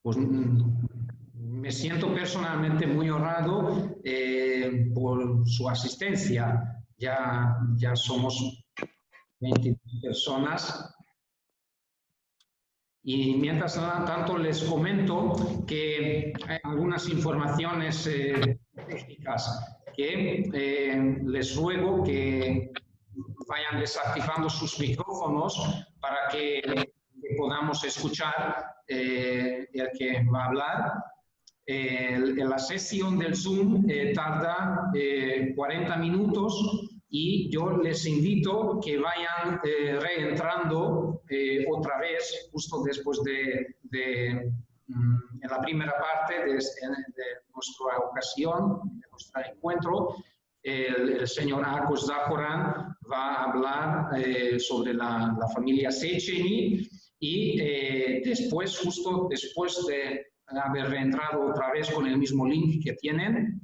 pues me siento personalmente muy honrado por su asistencia. Ya somos 20 personas. Y mientras tanto les comento que hay algunas informaciones técnicas que les ruego que vayan desactivando sus micrófonos para que podamos escuchar el que va a hablar. La sesión del Zoom tarda 40 minutos y yo les invito que vayan reentrando otra vez justo después en la primera parte de nuestra ocasión, de nuestro encuentro. El señor Ákos Záporán va a hablar sobre la familia Széchenyi y después, justo después de haber reentrado otra vez con el mismo link que tienen,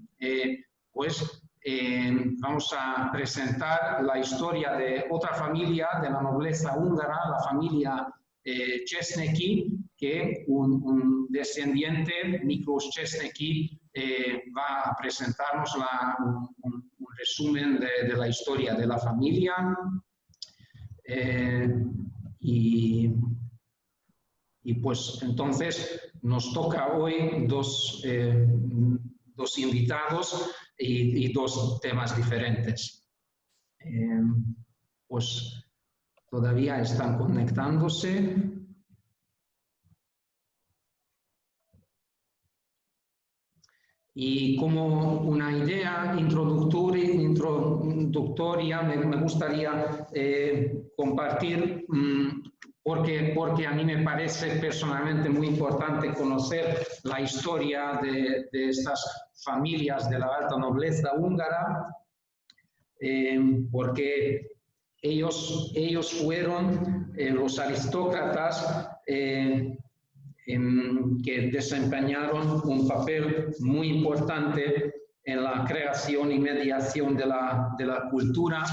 vamos a presentar la historia de otra familia de la nobleza húngara, la familia Cseszneky, que un descendiente, Miklós Cseszneky, va a presentarnos un resumen de la historia de la familia. Y pues entonces nos toca hoy dos invitados y dos temas diferentes. Pues todavía están conectándose. Y como una idea introductoria me gustaría compartir, porque a mí me parece personalmente muy importante conocer la historia de estas familias de la alta nobleza húngara, porque ellos fueron los aristócratas que desempeñaron un papel muy importante en la creación y mediación de la cultura,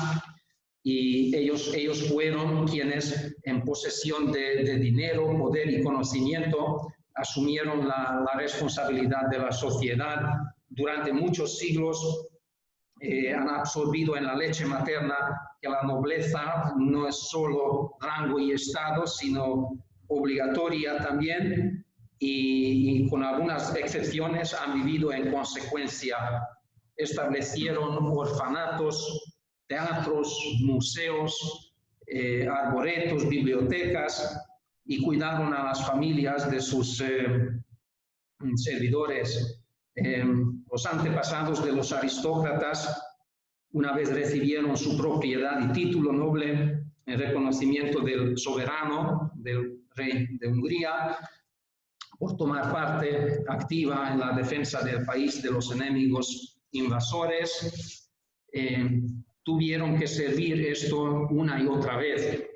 y ellos fueron quienes, en posesión de dinero, poder y conocimiento, asumieron la responsabilidad de la sociedad. Durante muchos siglos han absorbido en la leche materna que la nobleza no es solo rango y estado, sino obligatoria también, y con algunas excepciones han vivido en consecuencia. Establecieron orfanatos, teatros, museos, arboretos, bibliotecas, y cuidaron a las familias de sus servidores. Los antepasados de los aristócratas, una vez recibieron su propiedad y título noble en reconocimiento del soberano, del rey de Hungría, por tomar parte activa en la defensa del país de los enemigos invasores, tuvieron que servir esto una y otra vez.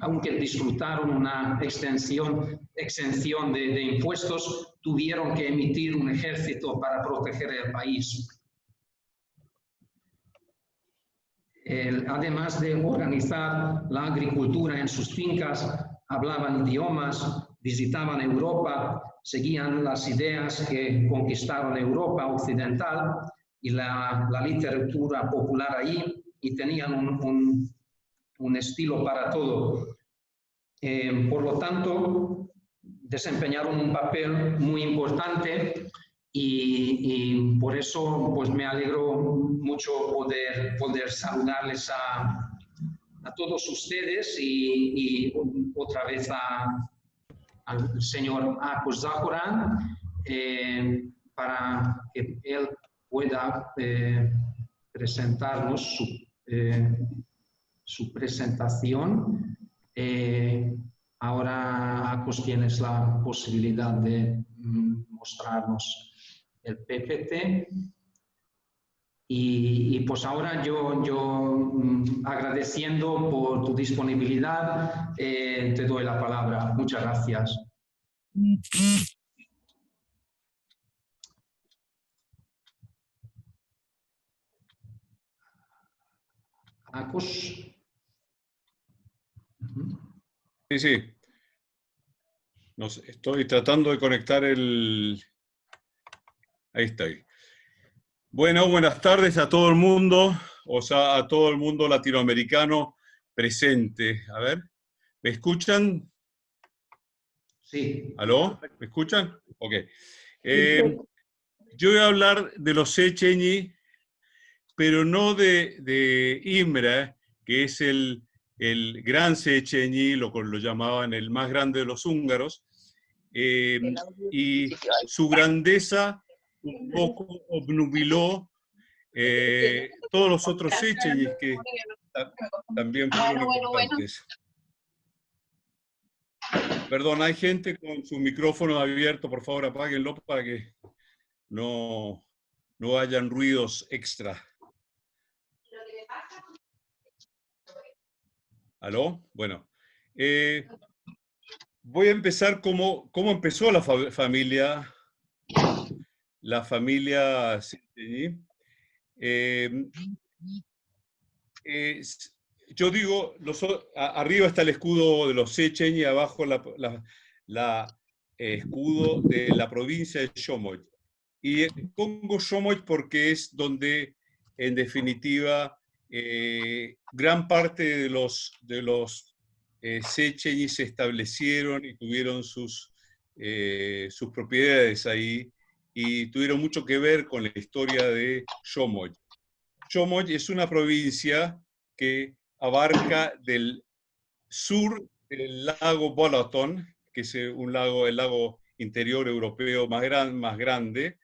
Aunque disfrutaron una exención de impuestos, tuvieron que emitir un ejército para proteger el país. Además de organizar la agricultura en sus fincas, hablaban idiomas, visitaban Europa, seguían las ideas que conquistaron Europa occidental y la literatura popular ahí, y tenían un estilo para todo. Por lo tanto, desempeñaron un papel muy importante, y por eso pues me alegro mucho poder saludarles a todos ustedes, y otra vez al señor Ákos Záporán, para que él pueda presentarnos su presentación. Ahora, Ákos, tienes la posibilidad de mostrarnos el PPT. Y pues ahora yo agradeciendo por tu disponibilidad, te doy la palabra. Muchas gracias. Ákos. Sí. No sé, estoy tratando de conectar el... Ahí estoy. Bueno, buenas tardes a todo el mundo, o sea, a todo el mundo latinoamericano presente. A ver, ¿me escuchan? Sí. ¿Aló? ¿Me escuchan? Ok. Yo voy a hablar de los Széchenyi, pero no de Imre, que es el gran Széchenyi, lo llamaban el más grande de los húngaros, y su grandeza un poco obnubiló todos los otros Széchenyis que también fueron importantes. Perdón, hay gente con su micrófono abierto, por favor apáguenlo para que no, no hayan ruidos extra. ¿Aló? Bueno, voy a empezar cómo empezó la familia Széchenyi. Yo digo, arriba está el escudo de los Széchenyi y abajo la escudo de la provincia de Somogy. Y pongo Somogy porque es donde, en definitiva, gran parte de los Széchenyi se establecieron y tuvieron sus propiedades ahí y tuvieron mucho que ver con la historia de Somogy. Somogy es una provincia que abarca del sur del lago Balaton, que es el lago interior europeo más grande,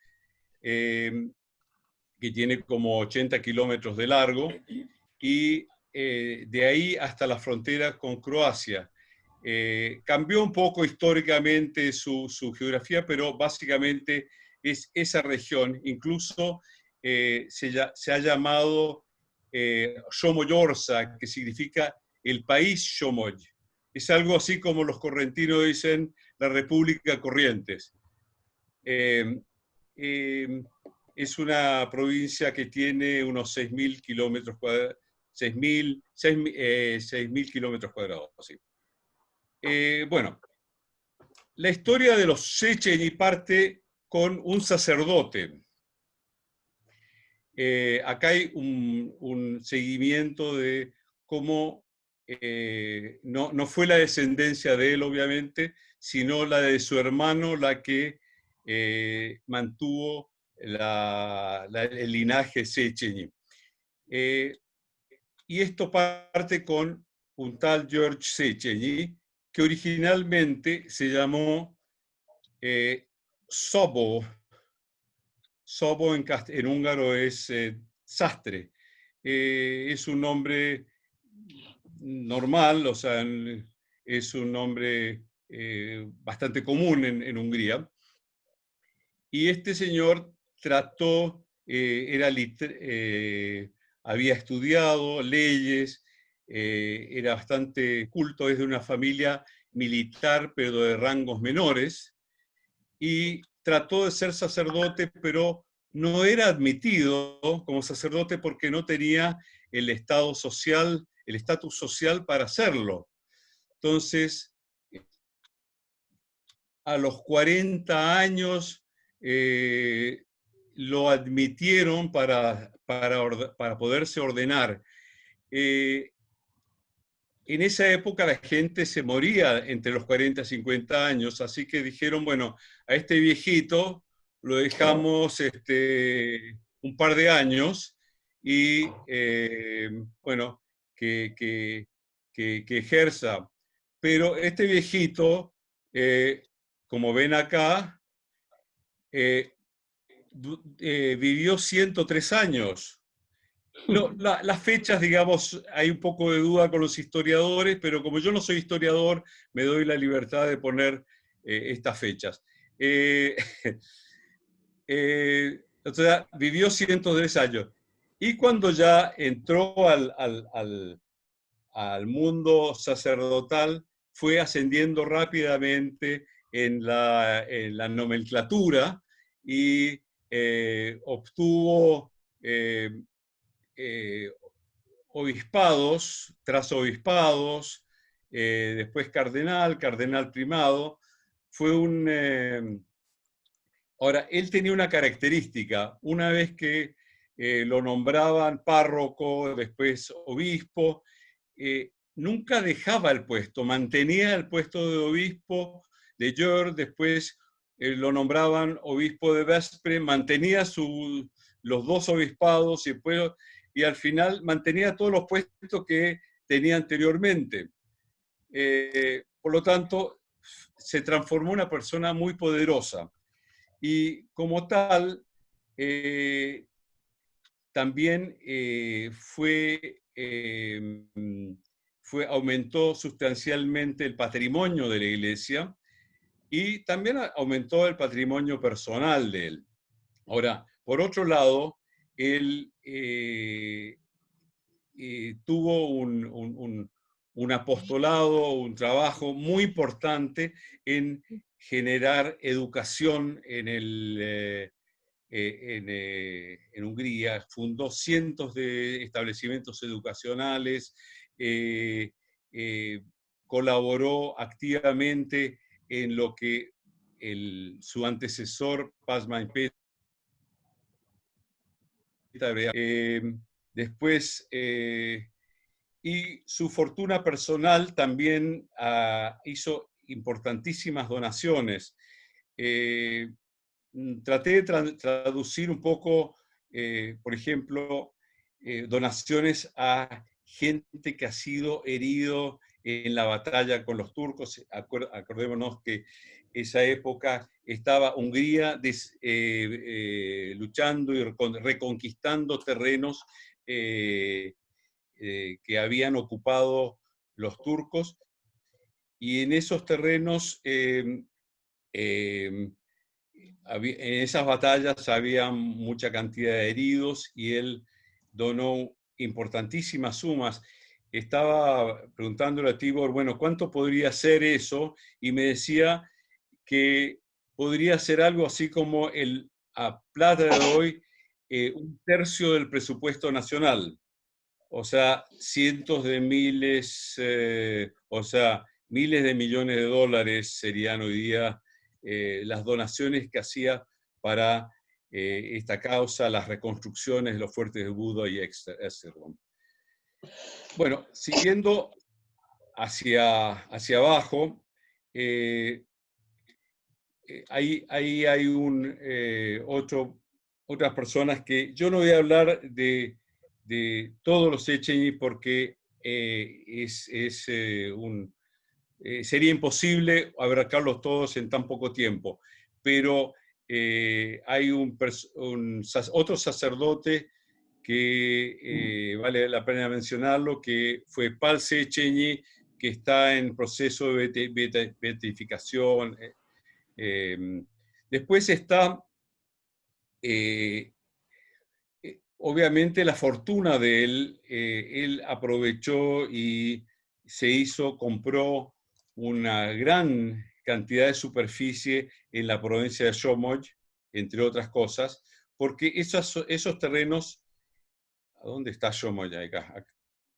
que tiene como 80 kilómetros de largo, y de ahí hasta la frontera con Croacia. Cambió un poco históricamente su geografía, pero básicamente es esa región. Incluso se ha llamado Somoyorza, que significa el país Somogy. Es algo así como los correntinos dicen la República Corrientes. Es una provincia que tiene unos 6.000 kilómetros cuadrados, 6.000 kilómetros cuadrados. Así. Bueno, la historia de los Széchenyi parte con un sacerdote. Acá hay un seguimiento de cómo no fue la descendencia de él, obviamente, sino la de su hermano la que mantuvo el linaje Széchenyi. Y esto parte con un tal George Széchenyi, que originalmente se llamó Sobo. Sobo en húngaro es sastre. Es un nombre normal, o sea, es un nombre bastante común en Hungría. Y este señor trató, había estudiado leyes, era bastante culto, es de una familia militar, pero de rangos menores, y trató de ser sacerdote, pero no era admitido como sacerdote porque no tenía el estatus social para hacerlo. Entonces, a los 40 años lo admitieron para poderse ordenar. En esa época la gente se moría entre los 40 y 50 años, así que dijeron, bueno, a este viejito lo dejamos un par de años y, bueno, que ejerza. Pero este viejito, como ven acá, vivió 103 años. Las fechas, digamos, hay un poco de duda con los historiadores, pero como yo no soy historiador, me doy la libertad de poner estas fechas. O sea, vivió 103 años. Y cuando ya entró al mundo sacerdotal, fue ascendiendo rápidamente en la nomenclatura y obtuvo obispados, tras obispados, después cardenal primado, fue un... ahora, él tenía una característica, una vez que lo nombraban párroco, después obispo, nunca dejaba el puesto, mantenía el puesto de obispo de York, después lo nombraban obispo de Veszprém, mantenía los dos obispados y al final mantenía todos los puestos que tenía anteriormente. Por lo tanto, se transformó en una persona muy poderosa y como tal, también aumentó sustancialmente el patrimonio de la iglesia y también aumentó el patrimonio personal de él. Ahora, por otro lado, él tuvo un apostolado, un trabajo muy importante en generar educación en Hungría, fundó cientos de establecimientos educacionales, colaboró activamente en lo que su antecesor, Pázmány Péter, después, y su fortuna personal también hizo importantísimas donaciones. Traté de traducir un poco, por ejemplo, donaciones a gente que ha sido herido en la batalla con los turcos. Acordémonos que esa época estaba Hungría luchando y reconquistando terrenos que habían ocupado los turcos, y en esos terrenos, en esas batallas había mucha cantidad de heridos y él donó importantísimas sumas. Estaba preguntándole a Tibor, bueno, ¿cuánto podría ser eso? Y me decía que podría ser algo así como a plata de hoy, un tercio del presupuesto nacional. O sea, cientos de miles, o sea, miles de millones de dólares serían hoy día las donaciones que hacía para esta causa, las reconstrucciones de los fuertes de Buda y Esztergom. Bueno, siguiendo hacia abajo, ahí hay otras personas que yo no voy a hablar de todos los Széchenyi porque sería imposible abarcarlos todos en tan poco tiempo, pero hay otro sacerdote que vale la pena mencionarlo, que fue Pál Széchenyi, que está en proceso de beatificación. Después está, obviamente, la fortuna de él. Él aprovechó y compró una gran cantidad de superficie en la provincia de Somogy, entre otras cosas, porque esos terrenos, ¿a dónde está Somogy?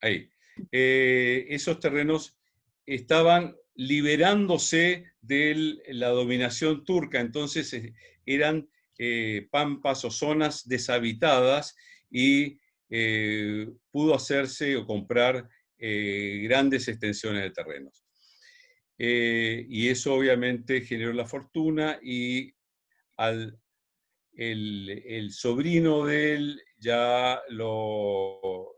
Ahí. Esos terrenos estaban liberándose de la dominación turca, entonces eran pampas o zonas deshabitadas y pudo hacerse o comprar grandes extensiones de terrenos. Y eso obviamente generó la fortuna y el sobrino de él ya lo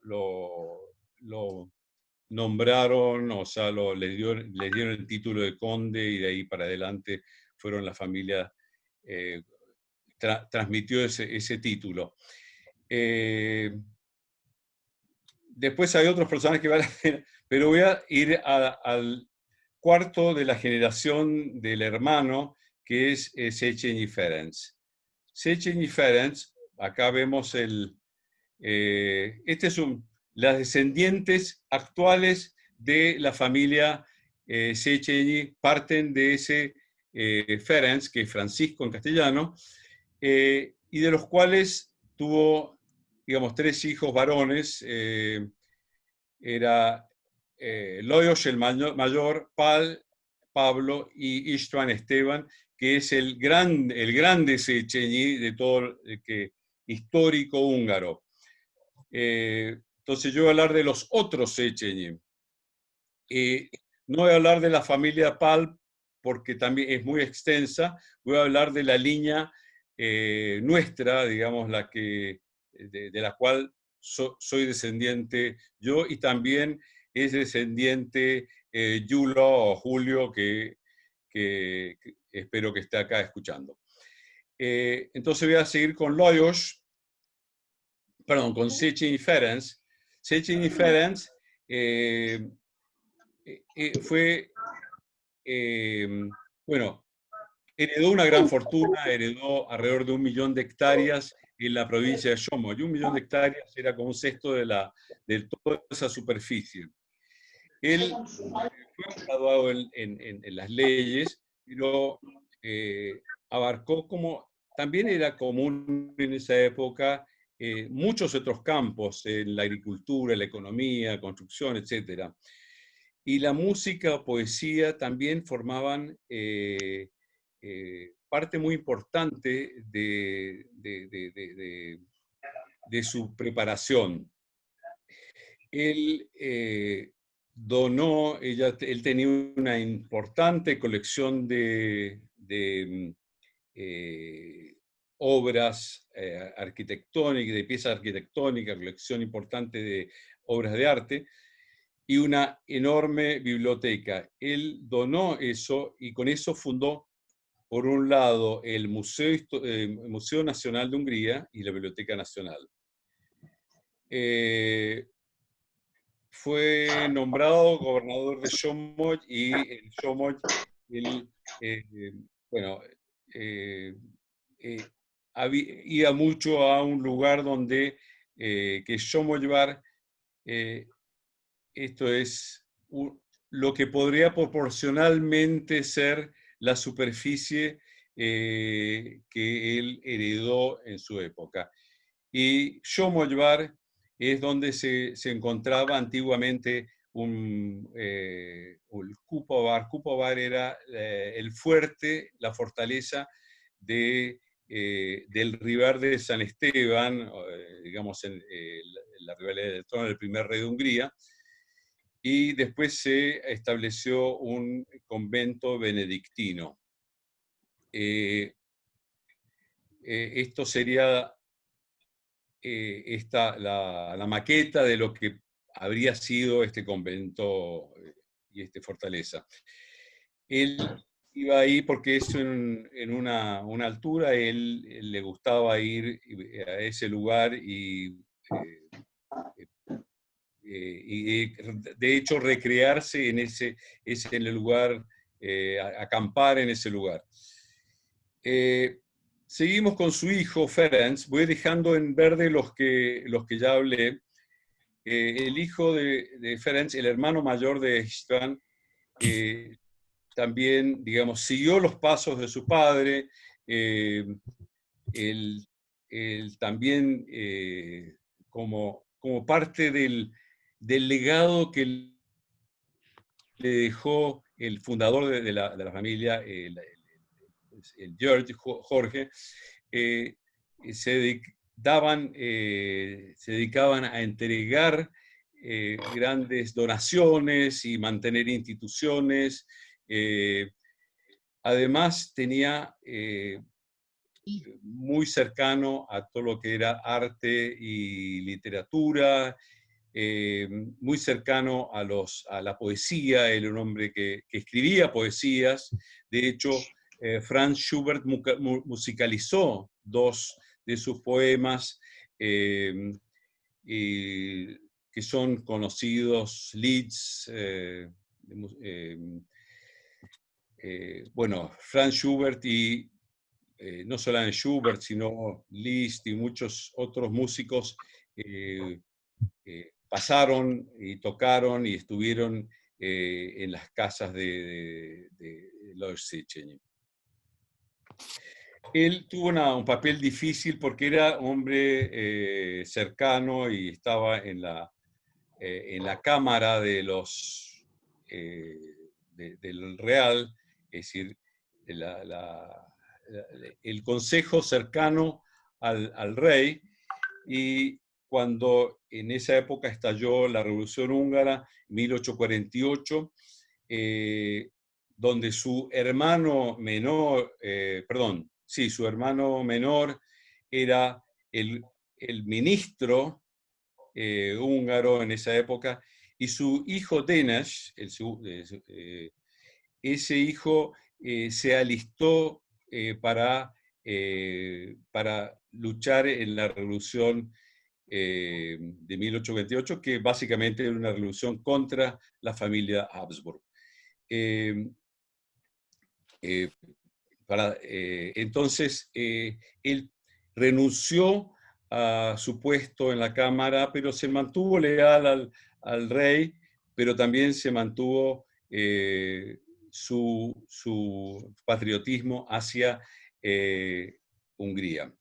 nombraron, o sea, les dieron el título de conde y de ahí para adelante fueron la familia, transmitió ese título. Después hay otros personajes que van a ver, pero voy a ir al cuarto de la generación del hermano, que es Széchenyi Ferenc. Széchenyi Ferenc, acá vemos las descendientes actuales de la familia Széchenyi parten de ese Ferenc, que es Francisco en castellano, y de los cuales tuvo, digamos, 3 hijos varones. Era Lajos el mayor, Pál, Pablo y István Esteban, que es el grande Széchenyi de todo histórico húngaro. Entonces yo voy a hablar de los otros Széchenyi. No voy a hablar de la familia Pál porque también es muy extensa, voy a hablar de la línea nuestra, digamos, de la cual soy descendiente yo, y también es descendiente Yulo o Julio, que espero que esté acá escuchando. Entonces voy a seguir con Lajos, perdón, con Széchenyi Ferenc. Széchenyi Ferenc fue, bueno, heredó una gran fortuna, heredó alrededor de 1 millón de hectáreas en la provincia de Somogy. 1 millón de hectáreas era como un sexto de toda esa superficie. Él fue graduado en las leyes, pero abarcó, como también era común en esa época, muchos otros campos, en la agricultura, la economía, construcción, etc. Y la música, poesía también formaban parte muy importante de su preparación. Él él tenía una importante colección de obras arquitectónicas, de piezas arquitectónicas, colección importante de obras de arte, y una enorme biblioteca. Él donó eso y con eso fundó, por un lado, el Museo Nacional de Hungría y la Biblioteca Nacional. Fue nombrado gobernador de Somogy, y en Somogy él, bueno, iba mucho a un lugar donde, que es Somogy Bar. Esto es lo que podría proporcionalmente ser la superficie que él heredó en su época. Y Somogy Bar es donde se encontraba antiguamente el Kupa Bar. Kupa Bar era el fuerte, la fortaleza del rival de San Esteban, digamos, en la rivalidad del trono del primer rey de Hungría, y después se estableció un convento benedictino. Esto sería la maqueta de lo que habría sido este convento y esta fortaleza. Él iba ahí porque es en una altura, él le gustaba ir a ese lugar y de hecho recrearse en en el lugar, acampar en ese lugar. Seguimos con su hijo Ferenc. Voy dejando en verde los que ya hablé. El hijo de Ferenc, el hermano mayor de István, también, digamos, siguió los pasos de su padre. Él también, como parte del legado que le dejó el fundador de la familia, el Jorge, se dedicaban a entregar grandes donaciones y mantener instituciones. Además, tenía muy cercano a todo lo que era arte y literatura, muy cercano a la poesía. Él era un hombre que escribía poesías. De hecho, Franz Schubert musicalizó 2 de sus poemas, que son conocidos, Lieds. Bueno, Franz Schubert y no solamente Schubert, sino Liszt y muchos otros músicos pasaron y tocaron y estuvieron en las casas de Lajos Széchenyi. Él tuvo un papel difícil porque era un hombre cercano y estaba en la cámara de del real, es decir, el consejo cercano al rey, y cuando en esa época estalló la Revolución Húngara, 1848, donde su hermano menor, su hermano menor era el ministro húngaro en esa época, y su hijo Dénes, ese hijo se alistó para luchar en la revolución de 1828, que básicamente era una revolución contra la familia Habsburg. Entonces, él renunció a su puesto en la Cámara, pero se mantuvo leal al rey, pero también se mantuvo su patriotismo hacia Hungría.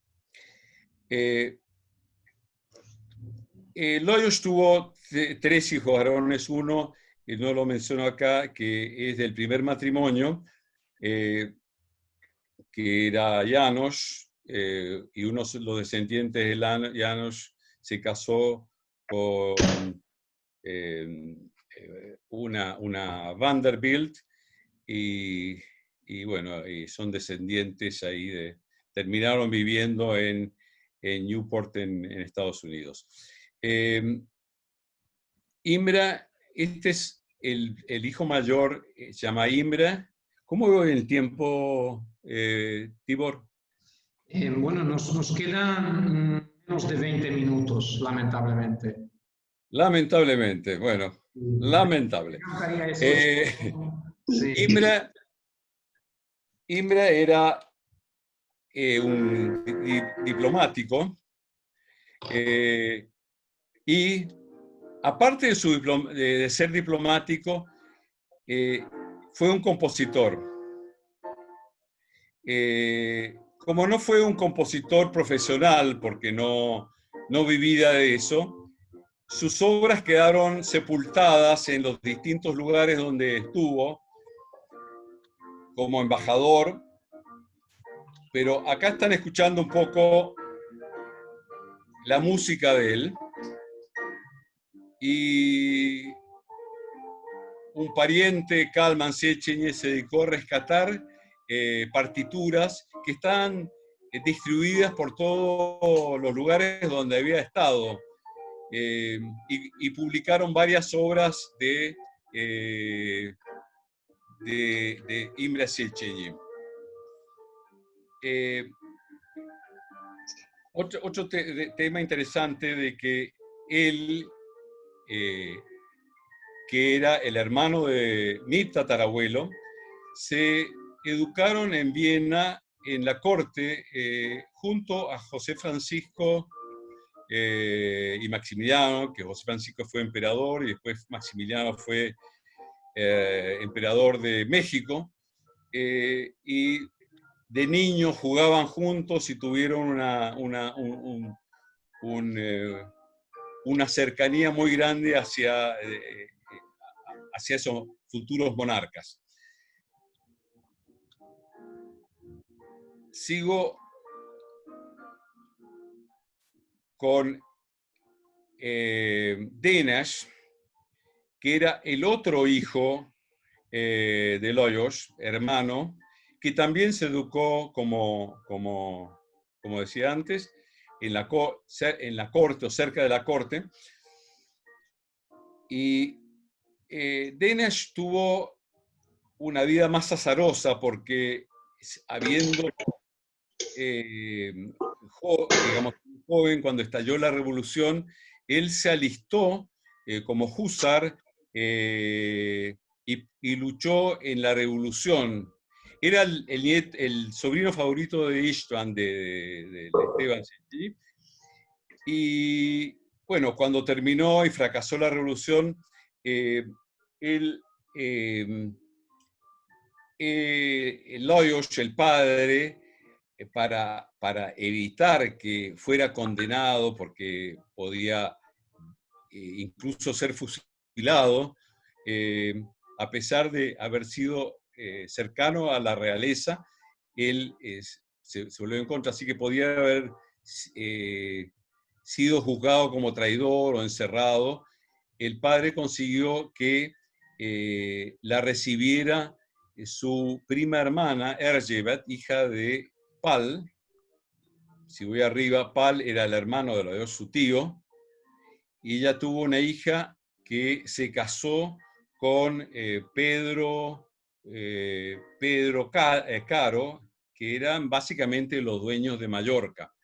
Lajos tuvo 3 hijos varones, uno, no lo menciono acá, que es del primer matrimonio, que era János, y uno de los descendientes de János se casó con una Vanderbilt, y bueno, y son descendientes ahí terminaron viviendo en Newport, en Estados Unidos. Imre, este es el hijo mayor, se llama Imre. ¿Cómo veo el tiempo, Tibor? Bueno, nos quedan menos de 20 minutos, lamentablemente. Lamentablemente, bueno, lamentable. Sí. Imre era un diplomático, y aparte de ser diplomático, fue un compositor. Como no fue un compositor profesional, porque no vivía de eso, sus obras quedaron sepultadas en los distintos lugares donde estuvo como embajador, pero acá están escuchando un poco la música de él, y un pariente, Kalman Széchenyi, se dedicó a rescatar partituras que están distribuidas por todos los lugares donde había estado, y publicaron varias obras de Imre Széchenyi. Otro tema interesante de que él, que era el hermano de mi tatarabuelo, se educaron en Viena en la corte junto a José Francisco y Maximiliano, que José Francisco fue emperador y después Maximiliano fue emperador de México, y de niños jugaban juntos y tuvieron una cercanía muy grande hacia esos futuros monarcas. Sigo con Dénes, que era el otro hijo de Lajos, hermano, que también se educó, como decía antes, en la corte o cerca de la corte. Y Dénes tuvo una vida más azarosa porque, habiendo, digamos, joven, cuando estalló la revolución, él se alistó como húsar y luchó en la revolución. Era el sobrino favorito de István, de Esteban Széchenyi. Y bueno, cuando terminó y fracasó la revolución, Lajos, el padre, para evitar que fuera condenado, porque podía incluso ser fusilado, a pesar de haber sido cercano a la realeza, él se volvió en contra, así que podía haber sido juzgado como traidor o encerrado. El padre consiguió que la recibiera su prima hermana, Ergebat, hija de Pal. Si voy arriba, Pal era el hermano de su tío, y ella tuvo una hija que se casó con Pedro Caro, que eran básicamente los dueños de Mallorca.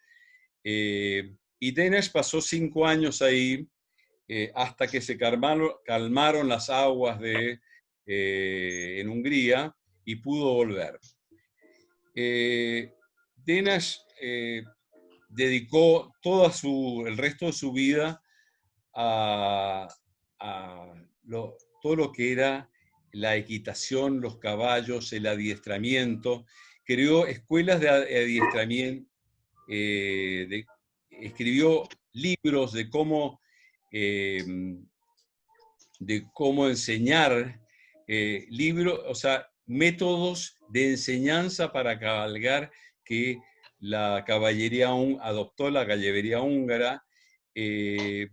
Y Dénès pasó 5 años ahí, hasta que se calmaron las aguas en Hungría y pudo volver. Dénès dedicó el resto de su vida a todo lo que era la equitación, los caballos, el adiestramiento. Creó escuelas de adiestramiento, escribió libros de cómo enseñar, o sea, métodos de enseñanza para cabalgar que la caballería adoptó, la caballería húngara. Él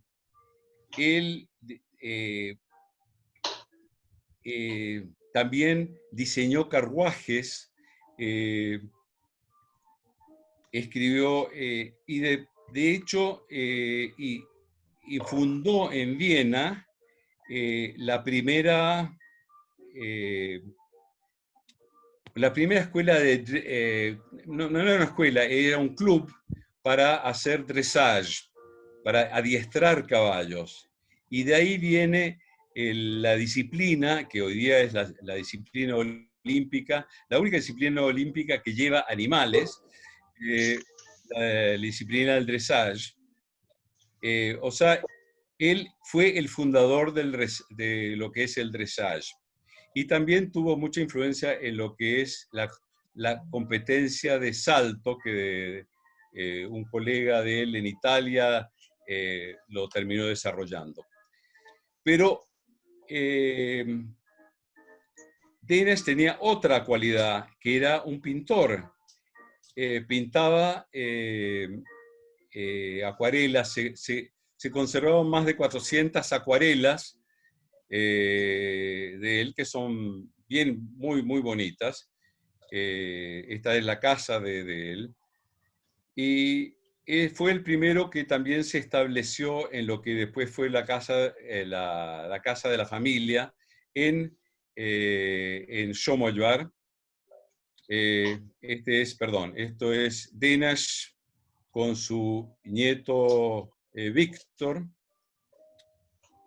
también diseñó carruajes, escribió, y de hecho, y fundó en Viena la primera escuela no era una escuela, era un club para hacer dressage, para adiestrar caballos. Y de ahí viene la disciplina, que hoy día es la disciplina olímpica, la única disciplina olímpica que lleva animales, la disciplina del dressage. O sea, él fue el fundador de lo que es el dressage. Y también tuvo mucha influencia en lo que es la competencia de salto, que un colega de él en Italia lo terminó desarrollando. Pero Dénès tenía otra cualidad, que era un pintor. Pintaba acuarelas, se conservaban más de 400 acuarelas de él, que son muy, muy bonitas. Esta es la casa de él. Y fue el primero que también se estableció en lo que después fue la casa de la familia en Somogyor. Esto es Dénès con su nieto Víctor,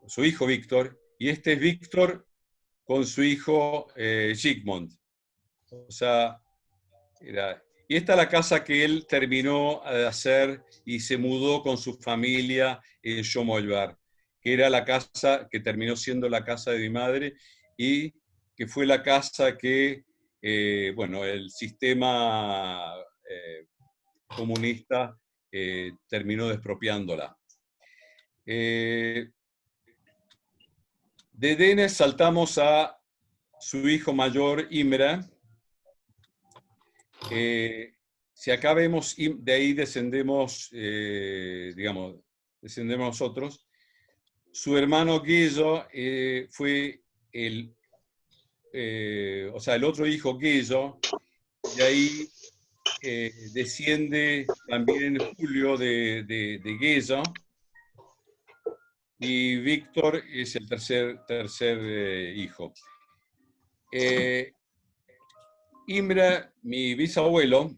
su hijo Víctor, y este es Víctor con su hijo Zsigmond. O sea, y esta es la casa que él terminó de hacer y se mudó con su familia en Somogyor, que era la casa que terminó siendo la casa de mi madre y que fue la casa que, el sistema comunista terminó despropiándola. De Dénès saltamos a su hijo mayor, Imre. Si acá vemos, de ahí descendemos, descendemos nosotros. Su hermano Guillo fue el otro hijo Guillo, de ahí desciende también Julio de Guillo, y Víctor es el tercer hijo. Imre, mi bisabuelo,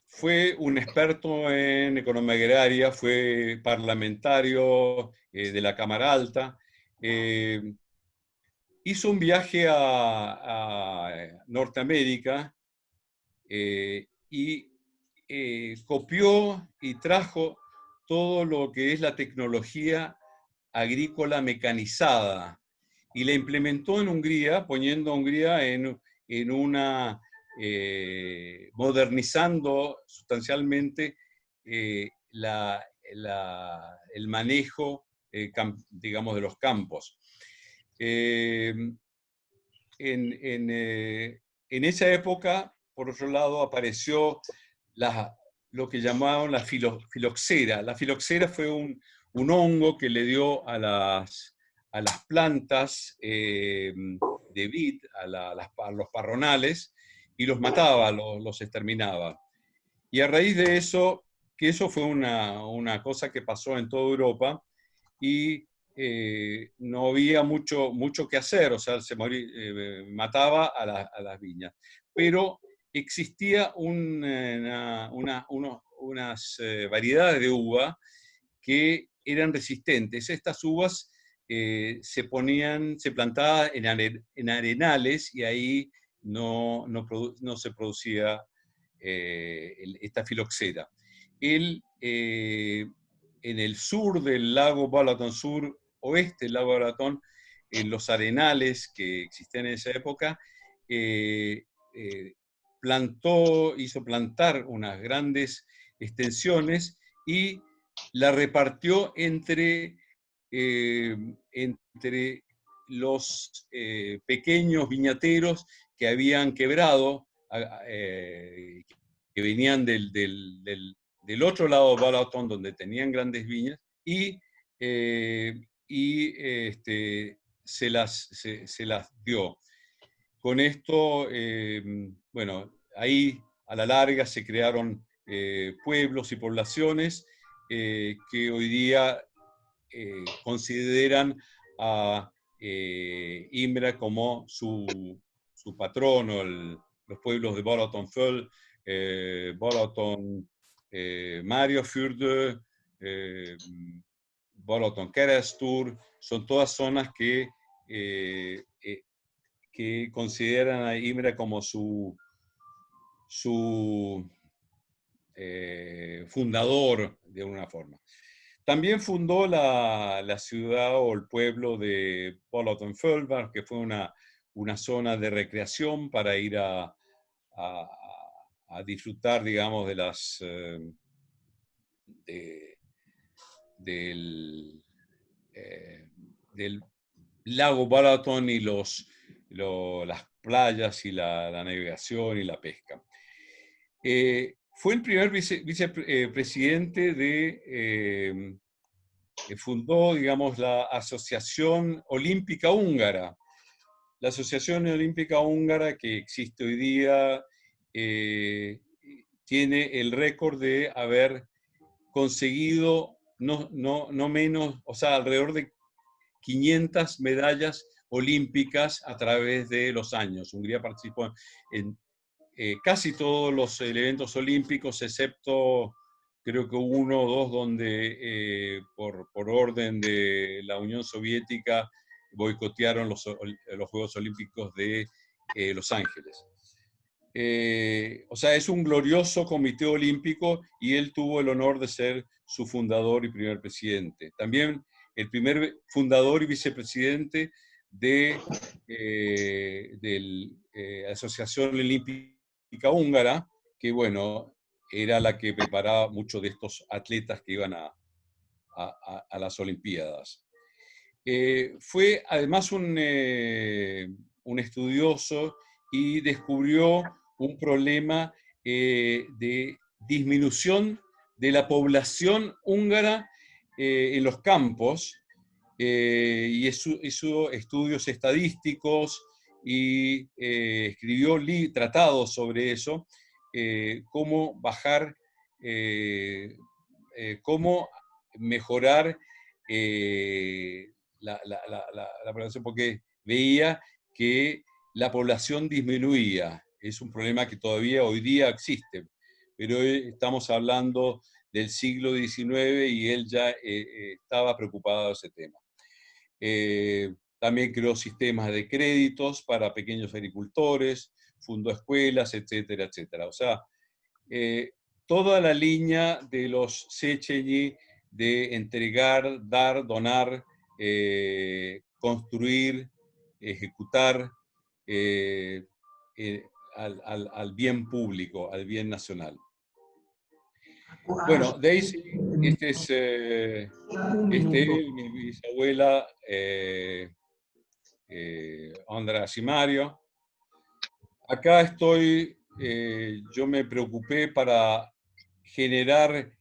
fue un experto en economía agraria, fue parlamentario de la Cámara Alta, hizo un viaje a Norteamérica y copió y trajo todo lo que es la tecnología agrícola mecanizada y la implementó en Hungría, poniendo a Hungría en una, modernizando sustancialmente el manejo digamos, de los campos. En esa época, por otro lado, apareció lo que llamaban la filoxera. La filoxera fue un hongo que le dio a las plantas de vid, a los parronales, y los mataba, los exterminaba. Y a raíz de eso, que eso fue una cosa que pasó en toda Europa, y no había mucho que hacer, o sea, mataba a las viñas. Pero existía unas variedades de uva que eran resistentes. Estas uvas se plantaban en arenales, y ahí no se producía esta filoxera. En el sur del lago Balaton, oeste del lago Balaton, en los arenales que existían en esa época, hizo plantar unas grandes extensiones y la repartió entre los pequeños viñateros que habían quebrado, que venían del otro lado de Balaton, donde tenían grandes viñas, y se las dio. Con esto, bueno, ahí a la larga se crearon pueblos y poblaciones que hoy día consideran a Imbra como su patrono, los pueblos de Balaton Föll, Balaton Mariofjord, Balaton Kerestur, son todas zonas que consideran a Imbra como su fundador, de alguna forma. También fundó la ciudad o el pueblo de Balaton Föll, que fue una zona de recreación para ir a disfrutar, digamos, de del lago Balaton y las playas y la navegación y la pesca. Fue el primer vicepresidente fundó, digamos, la Asociación Olímpica Húngara. La Asociación Olímpica Húngara, que existe hoy día, tiene el récord de haber conseguido no menos, o sea, alrededor de 500 medallas olímpicas a través de los años. Hungría participó en casi todos los eventos olímpicos, excepto creo que uno o dos donde por orden de la Unión Soviética boicotearon los Juegos Olímpicos de Los Ángeles. O sea, es un glorioso comité olímpico, y él tuvo el honor de ser su fundador y primer presidente. También el primer fundador y vicepresidente de la Asociación Olímpica Húngara, que bueno, era la que preparaba muchos de estos atletas que iban a las Olimpiadas. Fue además un estudioso, y descubrió un problema de disminución de la población húngara en los campos, y hizo estudios estadísticos y escribió tratados sobre eso, cómo bajar, cómo mejorar la población, porque veía que la población disminuía. Es un problema que todavía hoy día existe, pero hoy estamos hablando del siglo XIX y él ya estaba preocupado de ese tema. También creó sistemas de créditos para pequeños agricultores, fundó escuelas, etcétera, etcétera. O sea, toda la línea de los Széchenyi de entregar, dar, donar, construir, ejecutar al bien público, al bien nacional. Bueno, de ahí Este es mi bisabuela, Andra Simario. Acá estoy, yo me preocupé para generar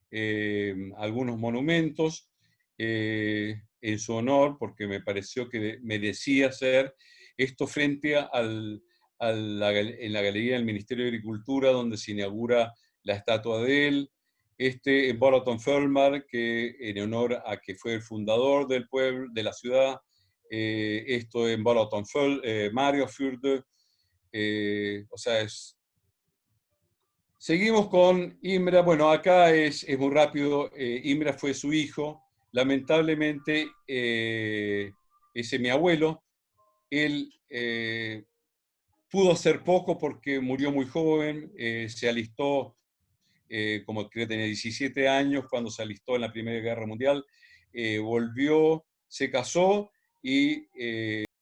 algunos monumentos en su honor, porque me pareció que merecía hacer esto frente en la Galería del Ministerio de Agricultura, donde se inaugura la estatua de él, en Bolaton Fölmar, que en honor a que fue el fundador del pueblo, de la ciudad, esto en Bolaton Mariofjord, o sea, seguimos con Imra. Bueno, acá es muy rápido. Imra fue su hijo. Lamentablemente, ese es mi abuelo. Él pudo hacer poco porque murió muy joven. Se alistó, como creo que tenía 17 años, cuando se alistó en la Primera Guerra Mundial. Volvió, se casó y